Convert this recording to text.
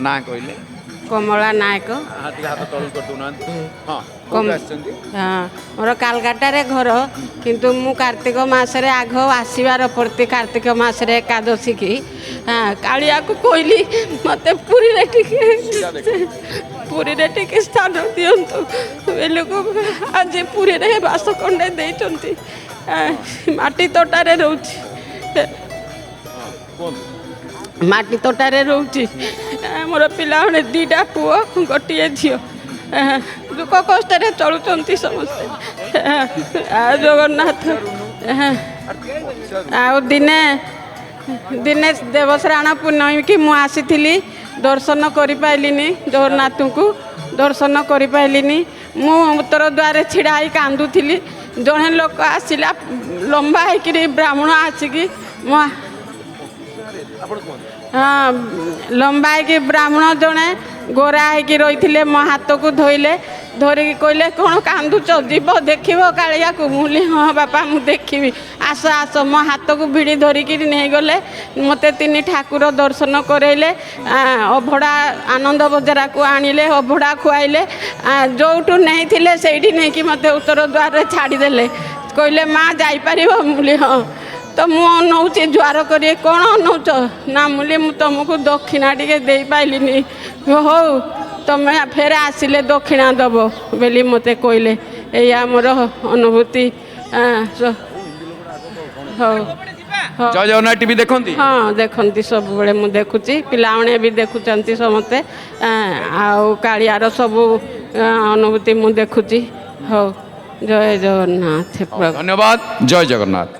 ନା କହିଲେ କମଳା ନାୟକ। ଟିକେ ହାତ ତଳୁ କରିଦେଉନାହାନ୍ତି। ହଁ କମ- ଆସିଛନ୍ତି ହଁ ମୋର କାଲକାଟାରେ ଘର, କିନ୍ତୁ ମୁଁ କାର୍ତ୍ତିକ ମାସରେ ଆଗ ଆସିବାର ପ୍ରତି କାର୍ତ୍ତିକ ମାସରେ ଏକାଦଶୀ କି କାଳିଆକୁ କହିଲି ମୋତେ ପୁରୀରେ ଟିକେ ସ୍ଥାନ ଦିଅନ୍ତୁ ବେଲକୁ ଆଜି ପୁରୀରେ ବାସ ଖଣ୍ଡେ ଦେଇଛନ୍ତି। ମାଟି ତୋଟାରେ ରହୁଛି, କୁହନ୍ତୁ। ମାଟି ତୋଟାରେ ରହୁଛି। ମୋର ପିଲାମାନେ 2ଟା ପୁଅ, ଗୋଟିଏ ଝିଅ। ଦୁଃଖ କଷ୍ଟରେ ଚଳୁଛନ୍ତି ସମସ୍ତେ। ଆଉ ଜଗନ୍ନାଥ ଆଉ ଦିନେ ଦେବସ୍ନାନ ପୂର୍ଣ୍ଣମୀ କି ମୁଁ ଆସିଥିଲି, ଦର୍ଶନ କରିପାରିଲିନି, ଜଗନ୍ନାଥଙ୍କୁ ଦର୍ଶନ କରିପାରିଲିନି। ମୁଁ ଉତ୍ତର ଦ୍ୱାରରେ ଛିଡ଼ା ହେଇ କାନ୍ଦୁଥିଲି। ଜଣେ ଲୋକ ଆସିଲା, ଲମ୍ବା ହେଇକିରି ବ୍ରାହ୍ମଣ ଆସିକି ମୋ ହଁ ଲମ୍ବା ହେଇକି ବ୍ରାହ୍ମଣ ଜଣେ ଗୋରା ହେଇକି ରହିଥିଲେ, ମୋ ହାତକୁ ଧୋଇଲେ, ଧରିକି କହିଲେ କ'ଣ କାନ୍ଦୁଛ, ଯିବ ଦେଖିବ କାଳିଆକୁ? ମୁଁ କହିଲି ହଁ ବାପା ମୁଁ ଦେଖିବି, ଆସ ଆସ। ମୋ ହାତକୁ ଭିଡ଼ି ଧରିକିରି ନେଇଗଲେ, ମୋତେ 3 ଠାକୁର ଦର୍ଶନ କରାଇଲେ। ଅଭଡ଼ା ଆନନ୍ଦ ବଜାରକୁ ଆଣିଲେ, ଅଭଡ଼ା ଖୁଆଇଲେ। ଯେଉଁଠୁ ନେଇଥିଲେ ସେଇଠି ନେଇକି ମୋତେ ଉତ୍ତର ଦ୍ୱାରରେ ଛାଡ଼ିଦେଲେ। କହିଲେ ମା ଯାଇପାରିବ? ମୁଁ କହିଲି ହଁ। ତ ମୁଁ ଅନଉଛି, ଜୁହାର କରି କ'ଣ ଅନଉଛ? ନା ମୁଲି ମୁଁ ତୁମକୁ ଦକ୍ଷିଣା ଟିକେ ଦେଇପାରିଲିନି, ହଉ ତମେ ଫେରେ ଆସିଲେ ଦକ୍ଷିଣା ଦେବ ବୋଲି ମୋତେ କହିଲେ। ଏଇ ଆମର ଅନୁଭୂତି। ହଉ ଜୟ ଜଗନ୍ନାଥ ଟିଭି ଦେଖନ୍ତି? ହଁ ଦେଖନ୍ତି, ସବୁବେଳେ ମୁଁ ଦେଖୁଛି, ପିଲାମାନେ ବି ଦେଖୁଛନ୍ତି ସମସ୍ତେ। ଆଉ କାଳିଆର ସବୁ ଅନୁଭୂତି ମୁଁ ଦେଖୁଛି। ହଉ ଜୟ ଜଗନ୍ନାଥ। ଧନ୍ୟବାଦ। ଜୟ ଜଗନ୍ନାଥ।